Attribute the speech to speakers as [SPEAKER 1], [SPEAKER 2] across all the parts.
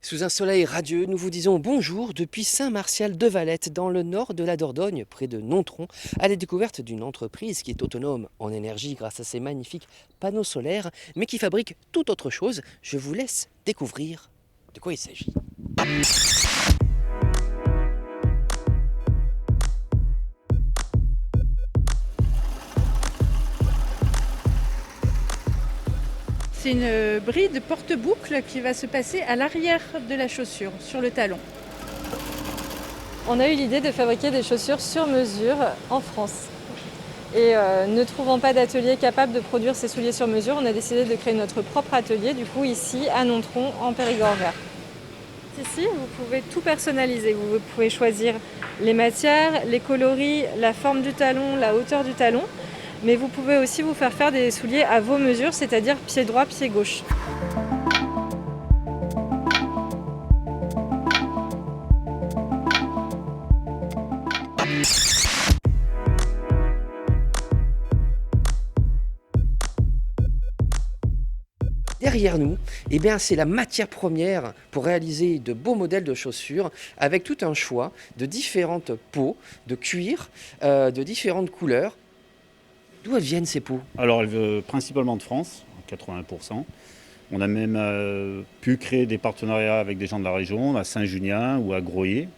[SPEAKER 1] Sous un soleil radieux, nous vous disons bonjour depuis Saint-Martial-de-Valette, dans le nord de la Dordogne, près de Nontron, à la découverte d'une entreprise qui est autonome en énergie grâce à ses magnifiques panneaux solaires, mais qui fabrique tout autre chose. Je vous laisse découvrir de quoi il s'agit.
[SPEAKER 2] C'est une bride porte-boucle qui va se passer à l'arrière de la chaussure, sur le talon.
[SPEAKER 3] On a eu l'idée de fabriquer des chaussures sur mesure en France. Et ne trouvant pas d'atelier capable de produire ces souliers sur mesure, on a décidé de créer notre propre atelier, du coup ici à Nontron, en Périgord vert. Ici, vous pouvez tout personnaliser. Vous pouvez choisir les matières, les coloris, la forme du talon, la hauteur du talon. Mais vous pouvez aussi vous faire des souliers à vos mesures, c'est-à-dire pied droit, pied gauche.
[SPEAKER 1] Derrière nous, c'est la matière première pour réaliser de beaux modèles de chaussures avec tout un choix de différentes peaux, de cuir, de différentes couleurs. D'où elles viennent ces peaux?
[SPEAKER 4] Alors, elle veut principalement de France, 80%. On a même pu créer des partenariats avec des gens de la région, à Saint-Junien ou à Groyer,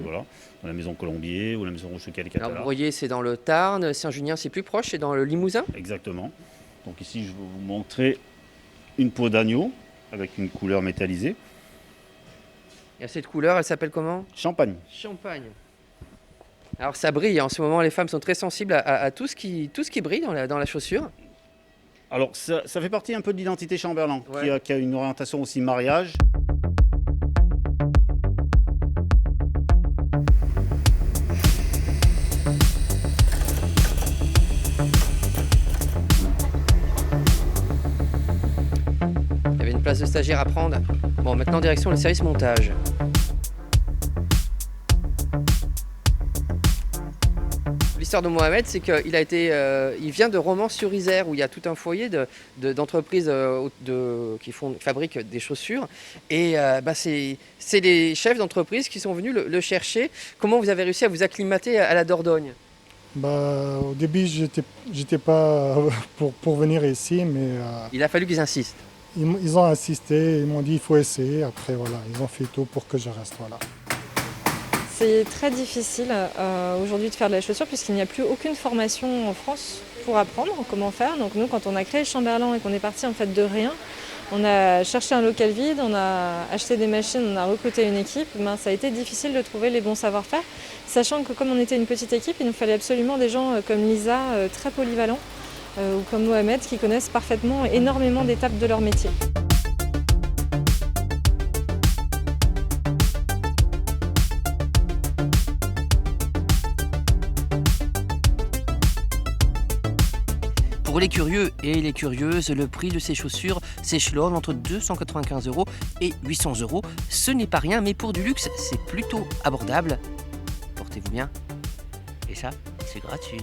[SPEAKER 4] voilà, dans la maison Colombier ou la maison Rocheux-Calicatala.
[SPEAKER 1] Alors Groyer, c'est dans le Tarn, Saint-Junien, c'est plus proche, c'est dans le Limousin?
[SPEAKER 4] Exactement. Donc ici, je vais vous montrer une peau d'agneau avec une couleur métallisée.
[SPEAKER 1] Et cette couleur, elle s'appelle comment?
[SPEAKER 4] Champagne.
[SPEAKER 1] Champagne. Alors ça brille, en ce moment les femmes sont très sensibles à tout ce qui brille dans la chaussure.
[SPEAKER 4] Alors ça fait partie un peu de l'identité Chamberlain,
[SPEAKER 1] Ouais.
[SPEAKER 4] qui a une orientation aussi mariage.
[SPEAKER 1] Il y avait une place de stagiaire à prendre. Bon, maintenant direction le service montage. L'histoire de Mohamed, c'est qu'il vient de Romans-sur-Isère, où il y a tout un foyer d'entreprises qui fabriquent des chaussures. Et c'est les chefs d'entreprise qui sont venus le chercher. Comment vous avez réussi à vous acclimater à la Dordogne?
[SPEAKER 5] Au début, j'étais pas pour venir ici, mais
[SPEAKER 1] Il a fallu qu'ils insistent.
[SPEAKER 5] ils ont insisté, ils m'ont dit il faut essayer. Après, voilà, ils ont fait tout pour que je reste. Voilà.
[SPEAKER 3] C'est très difficile aujourd'hui de faire de la chaussure puisqu'il n'y a plus aucune formation en France pour apprendre comment faire. Donc nous, quand on a créé Chamberlain et qu'on est parti en fait de rien, on a cherché un local vide, on a acheté des machines, on a recruté une équipe. Ça a été difficile de trouver les bons savoir-faire, sachant que comme on était une petite équipe, il nous fallait absolument des gens comme Lisa, très polyvalents, ou comme Mohamed, qui connaissent parfaitement énormément d'étapes de leur métier.
[SPEAKER 1] Pour les curieux et les curieuses, le prix de ces chaussures s'échelonne entre 295 € et 800 €. Ce n'est pas rien, mais pour du luxe, c'est plutôt abordable. Portez-vous bien. Et ça, c'est gratuit.